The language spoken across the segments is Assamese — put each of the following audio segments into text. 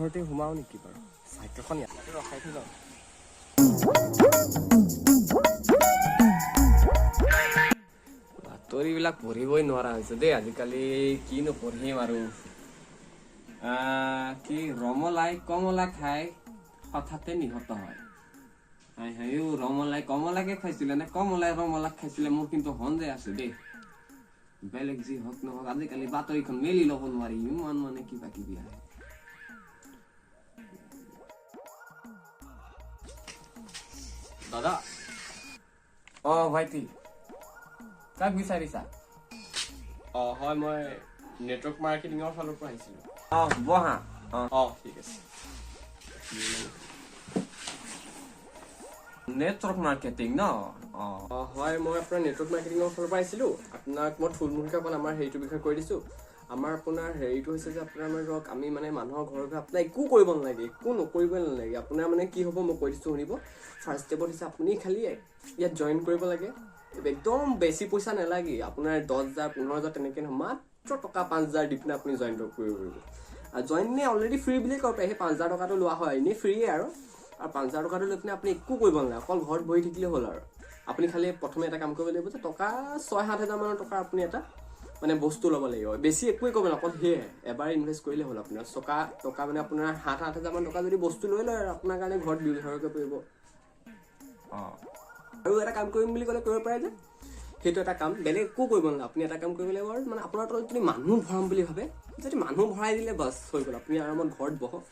ঘৰতে সোমাও নেকি বাৰু চাইকেলখন ইয়াতে ৰখাই থৈ যাওঁ বাতৰিবিলাক পঢ়িবই নোৱাৰা হৈছে দেই আজিকালি কিনো পঢ়িম আৰু কি ৰমলাই কমলা খাই হঠাতে নিহত হয় ৰমলাই কমলাকে খাইছিলে নে কমলাই ৰমলাক খাইছিলে মোৰ কিন্তু সন্দেহ আছে দেই বেলেগ যি হওক নহওক আজিকালি বাতৰিখন মেলি ল'ব নোৱাৰি ইমান মানে কিবা কিবি আহে দাদা ভাইটি কাক বিচাৰিছা হয় মই নেটৱৰ্ক মাৰ্কেটিঙৰ ফালৰ পৰা আহিছিলোঁ বহা ঠিক আছে নেটৱৰ্ক মাৰ্কেটিং ন হয় মই আপোনাৰ নেটৱৰ্ক মাৰ্কেটিঙৰ ফালৰ পৰা আহিছিলোঁ আপোনাক মই থুলমূলকৈ অকণ আমাৰ হেৰিটোৰ বিষয়ে কৈ দিছোঁ আমাৰ আপোনাৰ হেৰিটো হৈছে যে আপোনাৰ মানে ধৰক আমি মানে মানুহৰ ঘৰৰ পৰা আপোনাৰ একো কৰিব নালাগে একো নকৰিবই নালাগে আপোনাৰ মানে কি হ'ব মই কৈ দিছোঁ শুনিব ফাৰ্ষ্ট ষ্টেপত হৈছে আপুনি খালি ইয়াত জইন কৰিব লাগে একদম বেছি পইচা নালাগে আপোনাৰ 10,000 15,000 তেনেকৈ নহয় মাত্ৰ টকা 5,000 দি পিনে আপুনি জইন কৰিব পাৰিব আৰু জইন নে অলৰেডি ফ্ৰী বুলিয়ে ক'ব পাৰে সেই 5,000 টকাটো লোৱা হয় এনেই ফ্ৰীয়ে আৰু 5,000 টকাটো লৈ পিনে আপুনি একো কৰিব নালাগে অকল ঘৰত বহি থাকিলে হ'ল আৰু আপুনি খালি প্ৰথমে এটা কাম কৰিব লাগিব যে টকা 6-7 হাজাৰ মানৰ টকা আপুনি এটা মানে বস্তু ল'ব লাগিব বেছি একোৱে কৰিব নালাগে অকল সেয়ে এবাৰ ইনভেষ্ট কৰিলে হ'ল আপোনাৰ টকা মানে আপোনাৰ 7-8 হাজাৰ মান টকা যদি বস্তু লৈ লয় আৰু আপোনাৰ কাৰণে ঘৰত ব্যৱহাৰ কৰিব পাৰিব আৰু এটা কাম কৰিম বুলি ক'লে কৰিব পাৰে যে সেইটো এটা কাম বেলেগ একো কৰিব নালাগে আপুনি এটা কাম কৰিব লাগিব আৰু মানে আপোনাৰ তলত যদি মানুহ ভৰাম বুলি ভাবে যদি মানুহ ভৰাই দিলে বাছ হৈ গ'ল আপুনি আৰামত ঘৰত বহক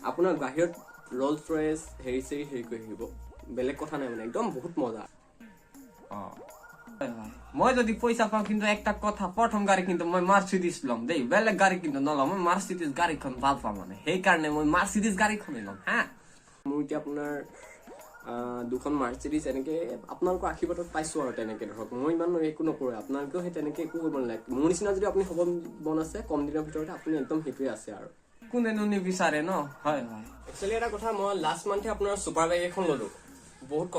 আপোনাৰ বাহিৰত ৰ'লছ ৰয়েছ হেৰি কৰি আহিব বেলেগ কথা নাই মানে একদম বহুত মজা মই যদি পইচা পাওঁ কিন্তু একটা কথা প্ৰথম গাড়ী কিন্তু মই মাৰ্চিডিজ ল'ম দেই বেলেগ গাড়ী কিন্তু নল'ম মই মাৰ্চিডিজ গাড়ীখন ভাল পাওঁ মানে সেইকাৰণে মই মাৰ্চিডিজ গাড়ীখনেই ল'ম হা মোৰ এতিয়া আপোনাৰ দুখন মাৰ্চিডিজ এনেকৈ আপোনালোকৰ আশীৰ্বাদত পাইছোঁ আৰু তেনেকৈ ধৰক মই ইমান একো নকৰোঁ আপোনালোকেও সেই তেনেকৈ একো কৰিব নালাগে মোৰ নিচিনা যদি আপুনি হ'ব মন আছে কম দিনৰ ভিতৰতে আপুনি একদম সেইটোৱে আছে আৰু কোনেনো নিবিচাৰে ন হয় একচুৱেলি এটা কথা মই লাষ্ট মান্থে আপোনাৰ ছুপাৰ বাইক এখন ল'লোঁ বহুত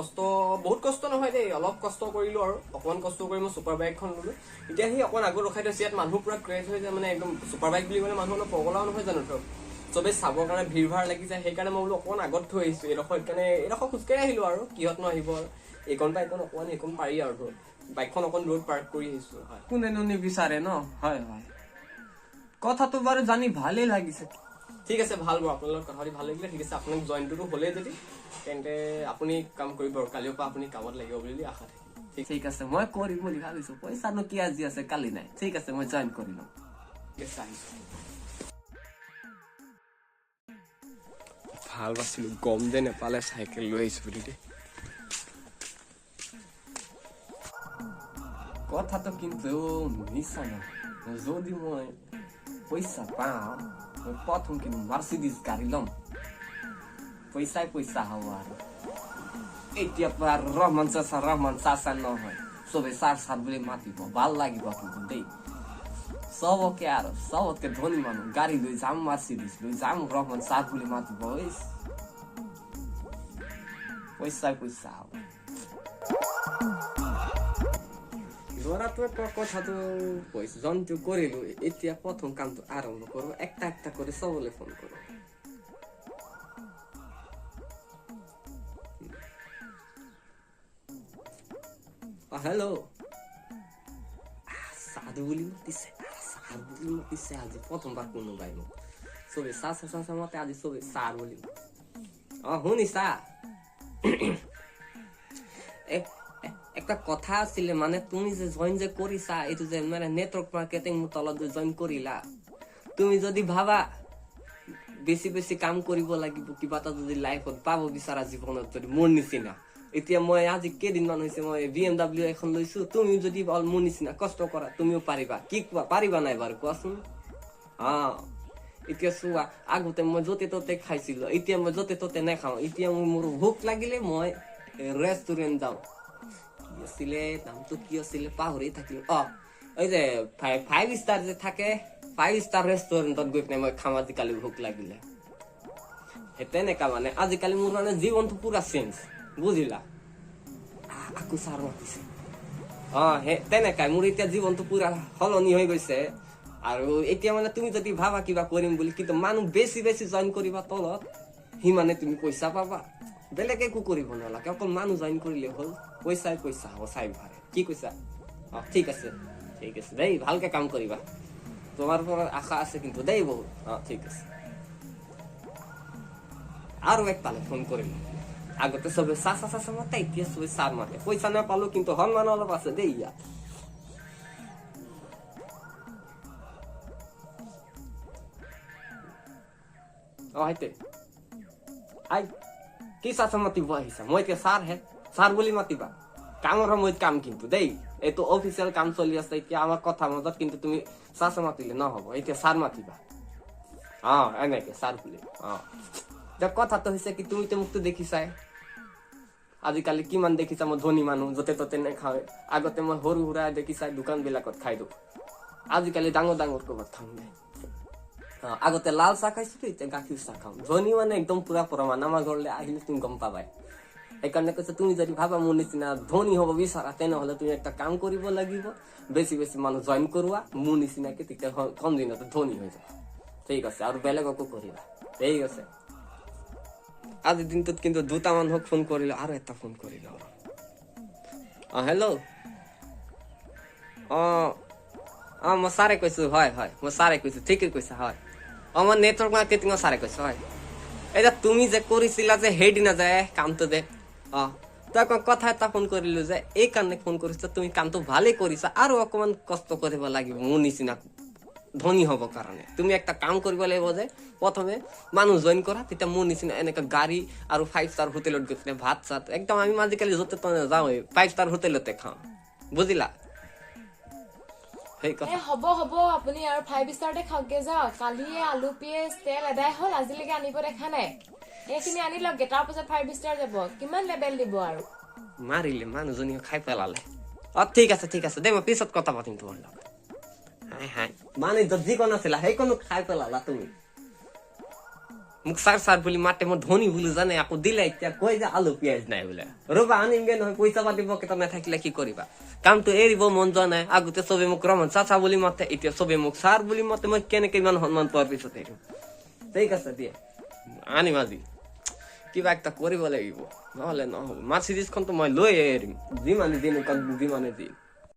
কষ্ট নহয় দেই অলপ কষ্ট কৰিলোঁ আৰু অকণমান কষ্ট কৰি মই ছুপাৰ বাইক এখন ল'লোঁ এতিয়া সেই অকণ আগত ৰখাই থৈছে ইয়াত মানুহ পুৰা ক্ৰেজ হৈ যায় মানে একদম ছুপাৰ বাইক বুলি ক'লে মানুহ অলপ পগলাও নহয় জানো ধৰক চবেই চাবৰ কাৰণে ভিৰ ভাৰ লাগি যায় সেইকাৰণে মই বোলো অকণমান আগত থৈ আহিছোঁ এইডোখৰ খোজকাঢ়ি আহিলোঁ আৰু কিহতনো আহিব আৰু এইকণ পৰা এইকণ অকণমান সেইকণ পাৰি আৰু ধৰক বাইকখন অকণ দূৰত পাৰ্ক কৰি আহিছোঁ কোনেনো নিবিচাৰে ন হয় কথাটো বাৰু জানি ভালেই লাগিছে ঠিক আছে ভাল বাৰু আপোনাৰ লগত কথা পাতি ভাল লাগিলে ঠিক আছে আপোনাক জইনটোতো হ'লেই যদি তেন্তে আপুনি কাম কৰিব আৰু কালিৰ পৰা আপুনি কামত লাগিব বুলি আশা থাকিল ঠিক আছে মই কৰিম বুলি ভাবিছোঁ পইচানো কি আজি আছে কালি নাই ঠিক আছে মই জইন কৰি ল'ম ঠিক আছে আহিছোঁ ভাল বাছিলো গম যে নেপালে চাইকেল লৈ আহিছোঁ বুলি দেই কথাটো কিন্তু মিছা নহয় যদি মই পইচা পাওঁ মই প্ৰথম কিন্তু মাৰ্চিডিজ গাড়ী ল'ম পইচা হ'ব আৰু এতিয়া পৰা ৰহমান চাচা নহয় চবে চাৰ বুলি মাতিব ভাল লাগিব কিন্তু দেই চবতকে ধনী মানুহ গাড়ী লৈ যাম মাৰ্চিডিজ লৈ যাম ৰহমান চাহ বুলি মাতিব পইচা হ'ব ল'ৰাটোৱে কথাটো জইনটো কৰিলো এতিয়া প্ৰথম কামটো আৰম্ভ কৰো একটা কৰি চবলে ফোন কৰো হেল্ল' সাধু বুলি মাতিছে আজি প্ৰথমবাৰ কোনোবাই মোক চবে চাহ মাতে আজি চবে চাহ বুলি শুনিছা একটা কথা আছিলে মানে তুমি যে জইন যে কৰিছা এইটো যে মানে নেটৱৰ্ক মাৰ্কেটিং মোৰ তলত যে জইন কৰিলা তুমি যদি ভাবা বেছি কাম কৰিব লাগিব কিবা এটা যদি লাইফত পাব বিচাৰা জীৱনত যদি মোৰ নিচিনা এতিয়া মই আজি কেইদিনমান হৈছে মই BMW এখন লৈছো তুমি যদি মোৰ নিচিনা কষ্ট কৰা তুমিও পাৰিবা কি কোৱা পাৰিবা নাই বাৰু কোৱাচোন এতিয়া চোৱা আগতে মই য'তে ত'তে খাইছিলো এতিয়া মই য'তে ত'তে নাখাওঁ এতিয়া মোৰ ভোক লাগিলে মই ৰেষ্টুৰেণ্ট যাওঁ নামটো কি আছিলে পাহৰি থাকিলো এই যে 5 ষ্টাৰ যে থাকে 5 ষ্টাৰ ৰেষ্টুৰেণ্টত গৈ পিনে মই খাম আজিকালি ভোক লাগিলে সেই তেনেকা মানে আজিকালি মোৰ মানে জীৱনটো পুৰা চেঞ্জ বুজিলা আকৌ চাৰ মাতিছে সেই তেনেকাই মোৰ এতিয়া জীৱনটো পুৰা সলনি হৈ গৈছে আৰু এতিয়া মানে তুমি যদি ভাবা কিবা কৰিম বুলি কিন্তু মানুহ বেছি বেছি জইন কৰিবা তলত সিমানে তুমি পইচা পাবা বেলেগ একো কৰিব নালাগে অকল মানুহ জইন কৰিলে হ'ল পইচাই পইচা হ'ব চাই ভাৰে কি কৈছা ঠিক আছে দেই ভালকে কাম কৰিবা তোমাৰ পৰা আশা আছে কিন্তু দেই বহুত ঠিক আছে আৰু একপালে ফোন কৰিম আগতে চবে চাচা মাতে এতিয়া চবে ছাৰ মাতে পইচা নাপালো কিন্তু সন্মান অলপ আছে দেই ইয়াত হাইতে আই কি চাচা মাতিব আহিছা মই এতিয়া ছাৰ বুলি মাতিবা কামৰ সময়ত কাম কিন্তু দেই এইটো অফিচিয়েল কাম চলি আছে এতিয়া আমাৰ কথা মাজত কিন্তু তুমি চাচা মাতিলে নহব এতিয়া ছাৰ মাতিবা এনেকে ছাৰ বুলি কথাটো হৈছে কি তুমি তো মোকতো দেখিছাই আজিকালি কিমান দেখিছা মই ধনী মানুহ য'তে ত'তে নেখাওঁ আগতে মই সৰু সুৰা দেখিছাই দোকান বিলাকত খাই দিওঁ আজিকালি ডাঙৰ ক'ৰবাত খাওঁ নাই আগতে লাল চাহ খাইছিলো এতিয়া গাখীৰ চাহ খাওঁ ধনী মানে একদম পুৰা প্ৰমাণ আমাৰ ঘৰলৈ আহিলে তুমি গম পাবাই সেইকাৰণে কৈছে তুমি যদি ভাবা মোৰ নিচিনা ধনী হ'ব বিচাৰা তেনেহ'লে তুমি একটা কাম কৰিব লাগিব বেছি বেছি মানুহ জইন কৰোৱা মোৰ নিচিনাকে তেতিয়া কম দিনতে ধনী হৈ যাবা ঠিক আছে আৰু বেলেগকো কৰিবা ঠিক আছে আজিৰ দিনটোত কিন্তু দুটা মানুহক ফোন কৰিলো আৰু এটা ফোন কৰিলো হেল্ল' মই ছাৰে কৈছো হয় মই ছাৰে কৈছো ঠিকেই কৈছা হয় মই নেটৱৰ্ক মাৰ্কেটিঙৰ ছাৰে কৈছো হয় এতিয়া তুমি যে কৰিছিলা যে সেইদিনা যে কামটো যে তই কথা এটা ফোন কৰিলো যে এই কাৰণে ফোন কৰিছা তুমি কামটো ভালেই কৰিছা আৰু অকমান কষ্ট কৰিব লাগিব মোৰ নিচিনা ধনী হ'ব কাৰণে তুমি একটা কাম কৰিব লাগিব যে প্ৰথমে মানুহ জইন কৰা তেতিয়া মোৰ নিচিনা এনেকা গাড়ী আৰু 5 ষ্টাৰ হোটেলত গৈ কিনে ভাত চাত একদম আমি আজিকালি য'তে ত'তে যাওঁ 5 ষ্টাৰ হোটেলতে খাওঁ বুজিলা হ'ব আপুনি আৰু 5 ষ্টাৰতে খাওঁকে যাওক কালিয়ে আলু পিয়াজ তেল এদাই হ'ল আজিলৈকে আনিব দেখা নাই এইখিনি আনি লওঁকে তাৰ পাছত 5 ষ্টাৰ যাব কিমান লেবেল দিব আৰু মাৰিলে মানুহজনীয়ে খাই পেলালে ঠিক আছে দে মই পিছত কথা পাতিম তোমাৰ লগত মানে যিকণ আছিলা সেইকণো খাই পেলালা তুমি মোক ছাৰ বুলি মাতে মই ধনী বুলি জানে আকৌ দিলে এতিয়া কৈ যে আলু পিয়াজ নাই বোলে ৰবা আনিমগে নহয় পইচা পাতিব কেইটা নাথাকিলে কি কৰিবা কামটো এৰিব মন যোৱা নাই আগতে চবে মোক ৰহমান চাচা বুলি মাতে এতিয়া চবে মোক ছাৰ বুলি মাতে মই কেনেকে ইমান সন্মান পোৱাৰ পিছত এৰিম ঠিক আছে দিয়া আনিম আজি কিবা একটা কৰিব লাগিব নহ'লে নহ'ব মাৰ্চিডিজখনতো মই লৈ এৰিম যিমানে দিন যিমানে দিন